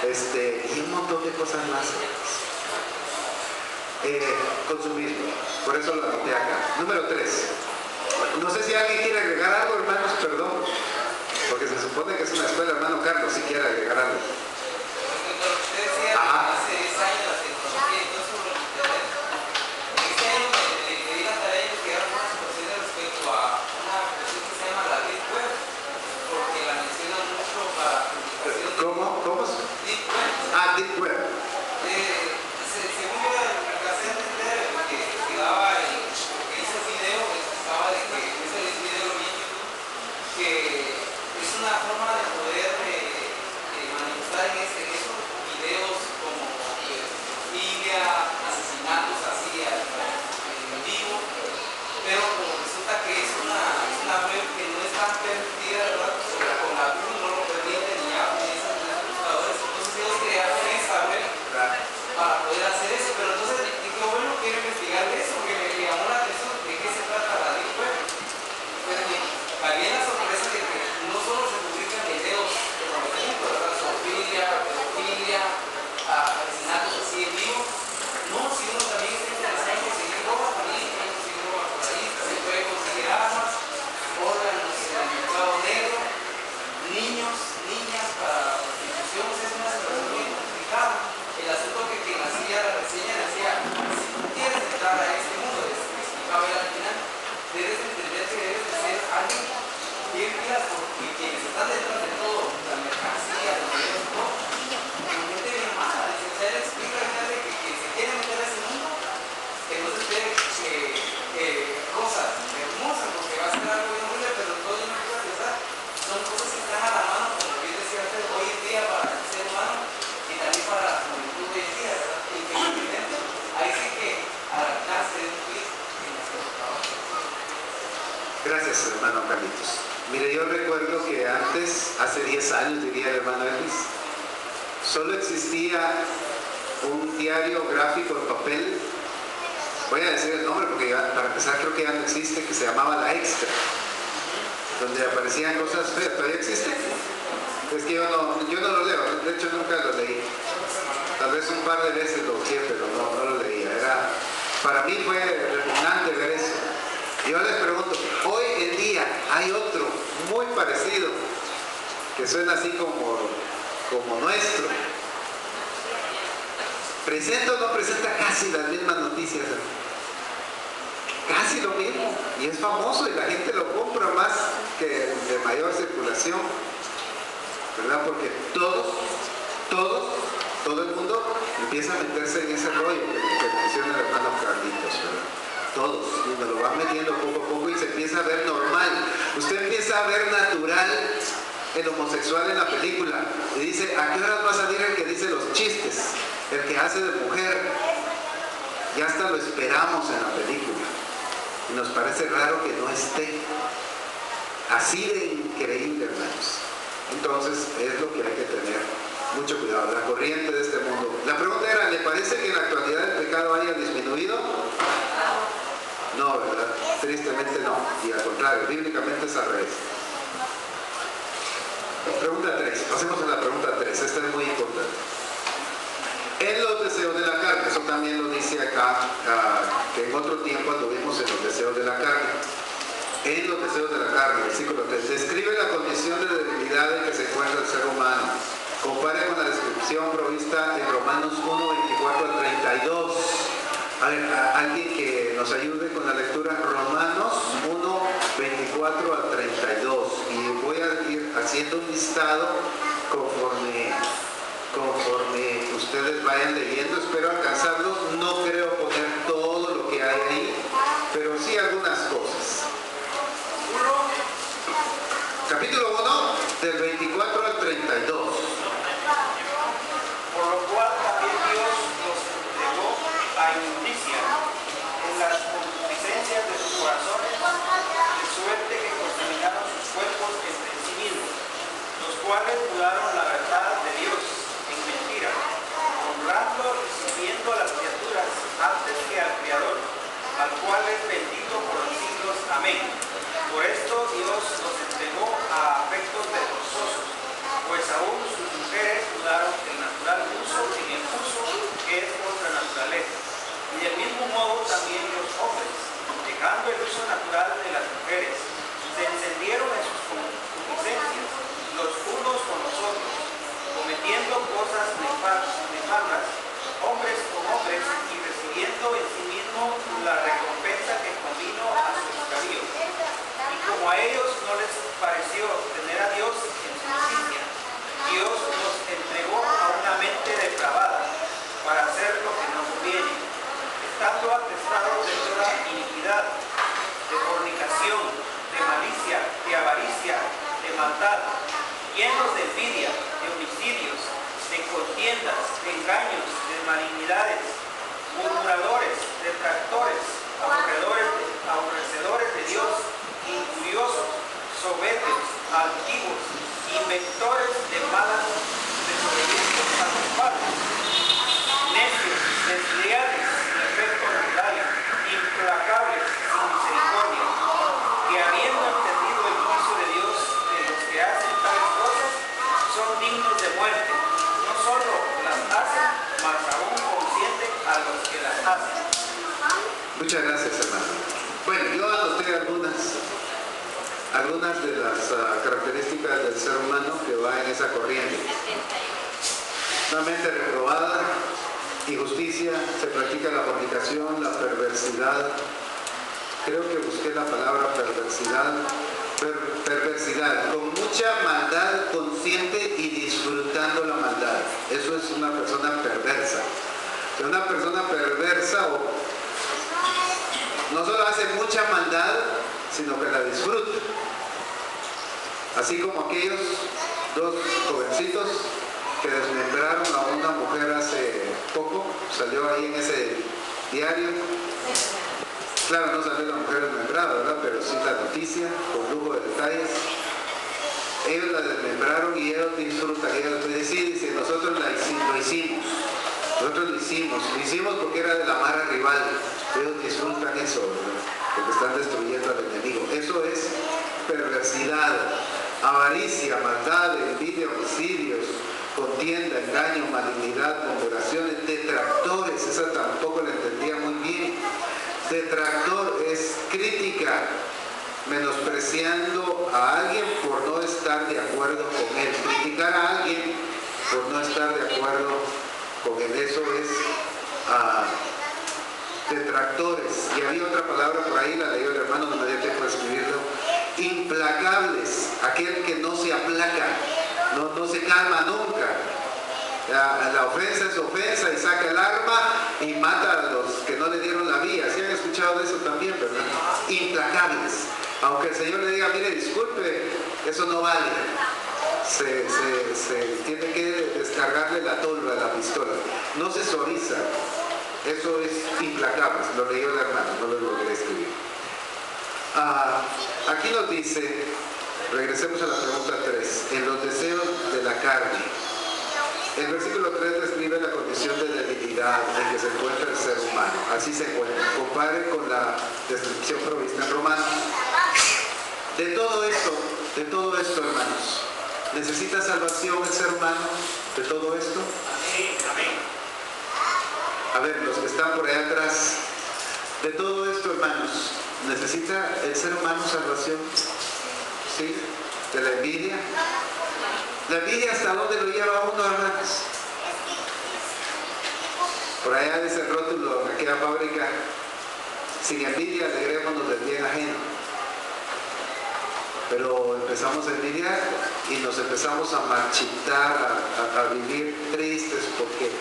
S2: y un montón de cosas más. Consumismo, por eso lo anoté acá. Número 3. No sé si alguien quiere agregar algo, hermanos, perdón, porque se supone que es una escuela, hermano Carlos, si quiere agregar algo.
S3: Usted decía hace 10 años la tecnología y todo eso sobre el internet. Este año me di la tarea de investigar algunas situaciones respecto a una cuestión que se llama la Deep Web, porque la mencionan mucho para publicación.
S2: ¿Cómo?
S3: Deep Web.
S2: Ah, Deep Web.
S3: Según yo alcancé a entender, que daba que hizo el video, explicaba de que ese video lo vi en YouTube, que es una forma de poder manifestar
S2: hermano Carlitos. Mire, yo recuerdo que antes, hace 10 años, diría el hermano Elvis, solo existía un diario gráfico en papel, voy a decir el nombre porque para empezar creo que ya no existe, que se llamaba La Extra, donde aparecían cosas feas. ¿Todavía existe? Es que yo no lo leo, de hecho nunca lo leí. Tal vez un par de veces lo busqué, pero no lo leía. Para mí fue repugnante ver eso. Y yo les pregunto, hoy en día hay otro muy parecido, que suena así como nuestro. ¿Presenta o no presenta casi las mismas noticias? Casi lo mismo. Y es famoso y la gente lo compra más que de mayor circulación, ¿verdad? Porque todo el mundo empieza a meterse en ese rollo que menciona el hermano Carlitos, ¿verdad? Todos, y me lo van metiendo poco a poco y se empieza a ver normal. Usted empieza a ver natural el homosexual en la película y dice, ¿a qué horas va a salir el que dice los chistes? El que hace de mujer. Ya hasta lo esperamos en la película y nos parece raro que no esté. Así de increíble, hermanos. Entonces es lo que hay que tener mucho cuidado, la corriente de este mundo. La pregunta era, ¿le parece que en la actualidad el pecado haya disminuido? No, ¿verdad? Tristemente no, y al contrario, bíblicamente es al revés. Pregunta 3, pasemos a la pregunta 3, esta es muy importante. En los deseos de la carne, eso también lo dice acá, que en otro tiempo anduvimos en los deseos de la carne. En los deseos de la carne, versículo 3, describe la condición de debilidad en que se encuentra el ser humano. Compare con la descripción provista en Romanos 1, 24 al 32. A ver, alguien que nos ayude con la lectura, Romanos 1, 24 al 32. Y voy a ir haciendo un listado conforme ustedes vayan leyendo. Espero alcanzarlos. No creo poner todo lo que hay ahí, pero sí algunas cosas. Capítulo 1, del 24 al 32.
S7: Por lo cual también Dios los entregó a inmundicia en las concupiscencias de sus corazones, de suerte que contaminaron sus cuerpos entre sí mismos, los cuales mudaron la verdad de Dios en mentira, honrando y sirviendo a las criaturas antes que al Creador, al cual es bendito por los siglos. Amén. Por esto Dios los entregó a afectos vergonzosos, pues aún sus mujeres mudaron el natural uso en el uso que es contra naturaleza. Y del mismo modo también los hombres, dejando el uso natural de las mujeres, se encendieron en sus concupiscencias los unos con los otros, cometiendo cosas nefandas, hombres con hombres, y recibiendo en sí mismo la recompensa que convino a su extravío. Y como a ellos no les pareció tener a Dios en su justicia, Dios los entregó a una mente depravada para hacer lo que no conviene, estando atestados de toda iniquidad, de fornicación, de malicia, de avaricia, de maldad, llenos de envidia, de homicidios, de contiendas, de engaños, de malignidades, murmuradores, detractores, aborrecedores de Dios, injuriosos, soberbios, altivos, inventores de malas, desobedientes a sus padres, necios, desleales, sin efecto natural, implacables, sin misericordia, que habiendo entendido el juicio de Dios de los que hacen tales cosas, son dignos de muerte. No solo las hacen, mas aún consienten a los que las hacen.
S2: Muchas gracias, hermano. Bueno, yo anoté algunas de las características del ser humano que va en esa corriente. Una mente reprobada, injusticia, se practica la fornicación, la perversidad. Creo que busqué la palabra perversidad. Perversidad, con mucha maldad consciente y disfrutando la maldad. Eso es una persona perversa. Una persona perversa no solo hace mucha maldad, sino que la disfruta. Así como aquellos dos jovencitos que desmembraron a una mujer hace poco, salió ahí en ese diario. Claro, no salió la mujer desmembrada, ¿verdad? Pero sí la noticia, con lujo de detalles. Ellos la desmembraron y ellos disfrutan. Ellos dicen, nosotros lo hicimos. Nosotros lo hicimos porque era de la mara rival. Ellos disfrutan eso, ¿verdad? Porque están destruyendo al enemigo. Eso es perversidad, avaricia, maldad, envidia, homicidios, contienda, engaño, malignidad, murmuraciones, detractores. Esa tampoco la entendía muy bien. Detractor es crítica, menospreciando a alguien por no estar de acuerdo con él. Criticar a alguien por no estar de acuerdo con él. Eso es detractores. Y había otra palabra por ahí, la leyó el hermano, no me dio tiempo de escribirlo. Implacables, aquel que no se aplaca, no se calma nunca. La ofensa es ofensa y saca el arma y mata a los que no le dieron la vía. ¿Sí han escuchado de eso también, verdad? Implacables. Aunque el Señor le diga, mire, disculpe, eso no vale. Se tiene que descargarle la tolva de la pistola. No se suaviza. Eso es implacable. Lo leyó el hermano, no lo logré escribir. Aquí nos dice, regresemos a la pregunta 3, en los deseos de la carne. El versículo 3 describe la condición de debilidad en que se encuentra el ser humano. Así se encuentra. Compare con la descripción provista en Romanos. De todo esto, hermanos, ¿necesita salvación el ser humano de todo esto?
S7: Amén.
S2: A ver, los que están por allá atrás, de todo esto, hermanos, ¿necesita el ser humano salvación? ¿Sí? ¿De la envidia? ¿La envidia hasta dónde lo lleva uno, hermanos? Por allá dice el rótulo en aquella fábrica, sin envidia alegrémonos del bien ajeno. Pero empezamos a envidiar y nos empezamos a marchitar, a vivir tristes porque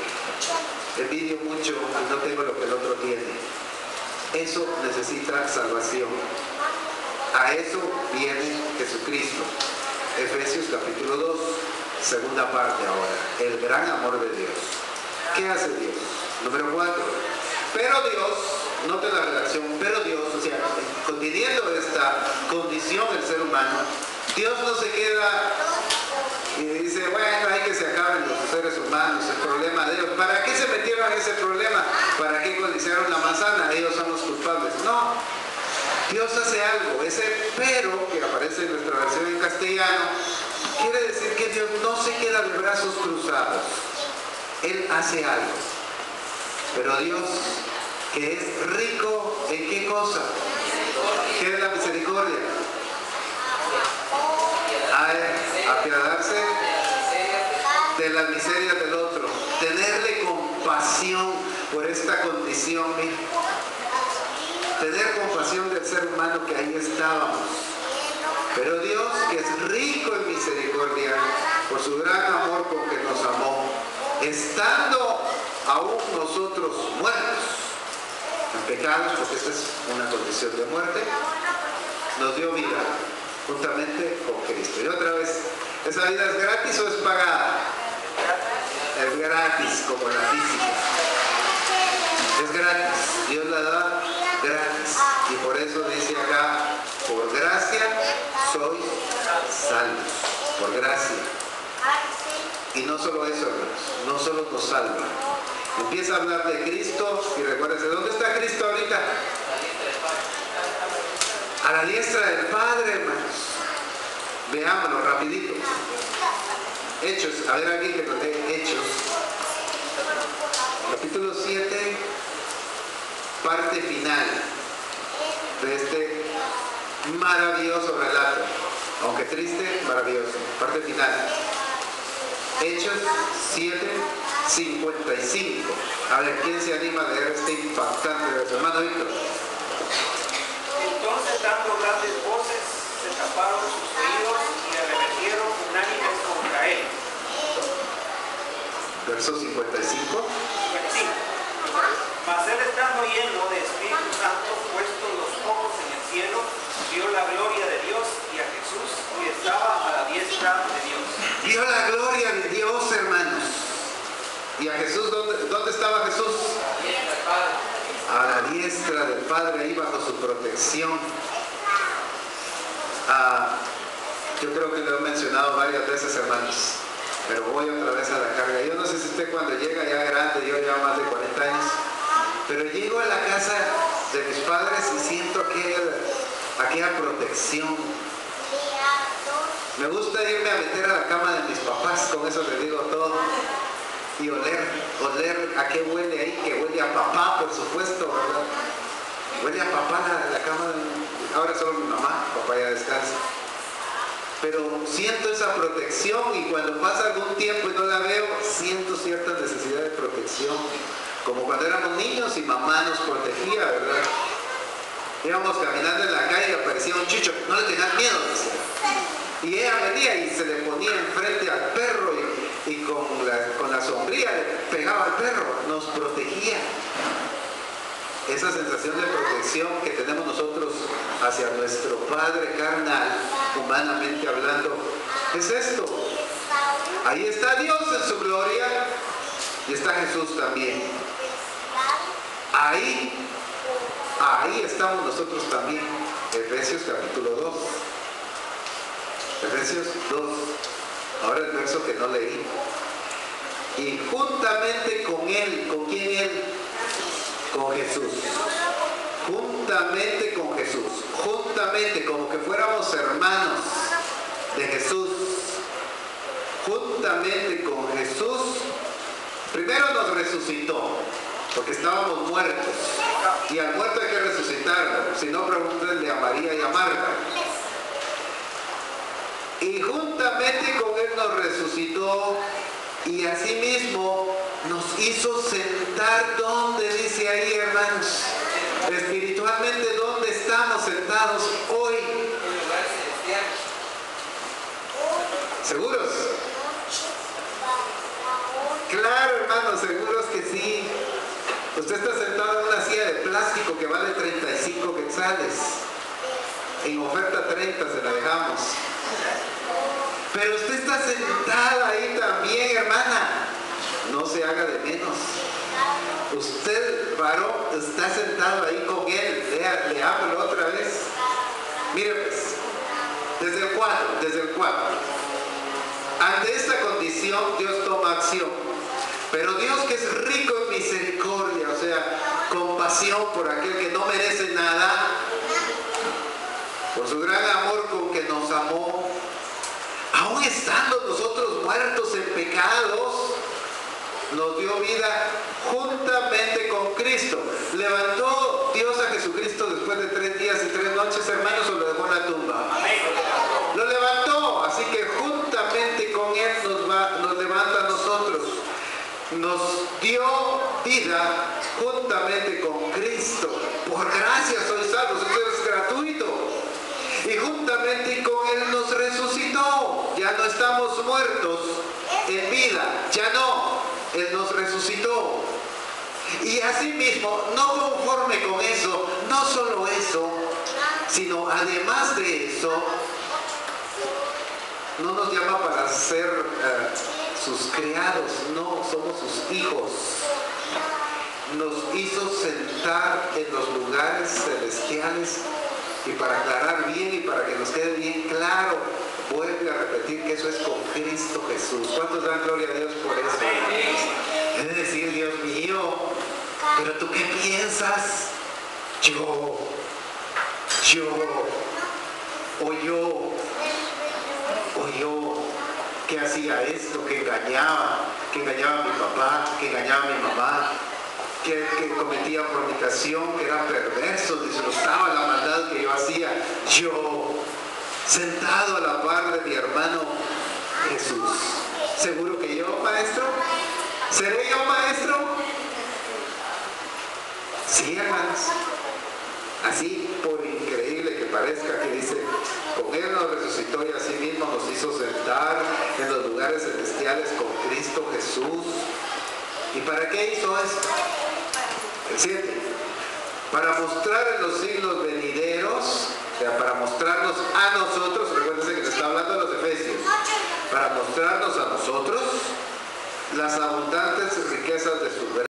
S2: envidio mucho y no tengo lo que el otro tiene. Eso necesita salvación. A eso viene Jesucristo. Efesios capítulo 2, segunda parte ahora. El gran amor de Dios. ¿Qué hace Dios? Número 4. Pero Dios, note la redacción, pero Dios, o sea, conteniendo esta condición del ser humano, Dios no se queda y dice, bueno, hay que se acaben los seres humanos, el problema de ellos. ¿Para qué se metieron en ese problema? ¿Para qué codiciaron la manzana? Ellos son los culpables. No. Dios hace algo. Ese pero que aparece en nuestra versión en castellano quiere decir que Dios no se queda de brazos cruzados. Él hace algo. Pero Dios, que es rico ¿en qué cosa? ¿Qué es la misericordia? Apiadarse de las miserias del otro, tenerle compasión por esta condición, tener compasión del ser humano que ahí estábamos. Pero Dios, que es rico en misericordia, por su gran amor con que nos amó, estando aún nosotros muertos en pecados, porque esta es una condición de muerte, nos dio vida juntamente con Cristo. Y otra vez, ¿esa vida es gratis o es pagada? Es gratis, como la física. Es gratis. Dios la da gratis. Y por eso dice acá, por gracia sois salvos. Por gracia. Y no solo eso, hermanos, no solo nos salva. Empieza a hablar de Cristo y recuérdense, ¿dónde está Cristo ahorita? A la diestra del Padre, hermanos. Veámoslo rapidito. Hechos, a ver aquí que nos dé Hechos. Capítulo 7, parte final de este maravilloso relato. Aunque triste, maravilloso. Parte final. Hechos 7, 55. A ver, ¿quién se anima a leer este impactante verso? Hermano Víctor.
S7: Entonces, dando grandes voces, se taparon sus oídos y arremetieron unánimes contra él.
S2: Verso 55.
S7: Mas él, estando lleno de Espíritu Santo, puestos los ojos en el cielo, vio la gloria de Dios y a Jesús, que estaba a la diestra de Dios.
S2: Vio la gloria de Dios, hermanos. ¿Y a Jesús dónde estaba Jesús? A la diestra diestra del Padre, ahí bajo su protección. Yo creo que lo he mencionado varias veces, hermanos, pero voy otra vez a la carga. Yo no sé si usted cuando llega ya grande, yo ya más de 40 años, pero llego a la casa de mis padres y siento aquella protección. Me gusta irme a meter a la cama de mis papás, con eso les digo todo, y oler a qué huele ahí, que huele a papá, por supuesto, ¿verdad? Huele a papá la cama ahora solo mi mamá, papá ya descansa. Pero siento esa protección, y cuando pasa algún tiempo y no la veo, siento cierta necesidad de protección. Como cuando éramos niños y mamá nos protegía, ¿verdad? Íbamos caminando en la calle y aparecía un chucho, no le tengas miedo, decía. Y ella venía y se le ponía enfrente al perro y con la sombrilla le pegaba al perro, nos protegía. Esa sensación de protección que tenemos nosotros hacia nuestro Padre carnal, humanamente hablando, es esto. Ahí está Dios en su gloria y está Jesús también. Ahí estamos nosotros también. Efesios capítulo 2. Efesios 2. Ahora el verso que no leí. Y juntamente con Él, ¿con quién Él? Con Jesús. Juntamente con Jesús. Juntamente, como que fuéramos hermanos de Jesús. Juntamente con Jesús. Primero nos resucitó, porque estábamos muertos. Y al muerto hay que resucitarlo. Si no, pregúntenle a María y a Marta. Y juntamente con Él nos resucitó, y asimismo nos hizo sentar. ¿Dónde dice ahí, hermanos? Espiritualmente, ¿dónde estamos sentados hoy?
S3: En lugares celestiales.
S2: ¿Seguros? Claro, hermanos, seguros que sí. Usted está sentado en una silla de plástico que vale 35 quetzales. En oferta 30 se la dejamos. Pero usted está sentada ahí también, hermana. No se haga de menos. Usted, varón, está sentado ahí con Él. Le hablo otra vez. Mire pues, desde el 4. Ante esta condición, Dios toma acción. Pero Dios, que es rico en misericordia, o sea, compasión por aquel que no merece nada, por su gran amor con que nos amó, aún estando nosotros muertos en pecados, nos dio vida juntamente con Cristo. ¿Levantó Dios a Jesucristo después de 3 días y 3 noches, hermanos, o lo dejó en la tumba? Lo levantó, así que juntamente con Él nos levanta a nosotros. Nos dio vida juntamente con Cristo. Por gracia sois salvos, esto es gratuito. Y juntamente con Él nos resucitó. Ya no estamos muertos en vida, ya no. Él nos resucitó. Y asimismo, no conforme con eso, no solo eso, sino además de eso, no nos llama para ser sus criados, no, somos sus hijos. Nos hizo sentar en los lugares celestiales. Y para aclarar bien y para que nos quede bien claro, vuelve a repetir que eso es con Cristo Jesús. ¿Cuántos dan gloria a Dios por eso? Es decir, Dios mío, pero tú qué piensas, yo, que hacía esto, que engañaba a mi papá, que engañaba a mi mamá, que cometía fornicación, que era perverso, disfrutaba la maldad que yo hacía, yo, sentado a la par de mi hermano Jesús. ¿Seguro que yo, maestro? ¿Seré yo, maestro? Sí, hermanos. Así, por increíble que parezca, que dice, con Él nos resucitó y así mismo nos hizo sentar en los lugares celestiales con Cristo Jesús. ¿Y para qué hizo esto? El 7. Para mostrar en los siglos venideros, o sea, para mostrarnos a nosotros, recuérdense que le está hablando a los Efesios, para mostrarnos a nosotros las abundantes riquezas de su gracia.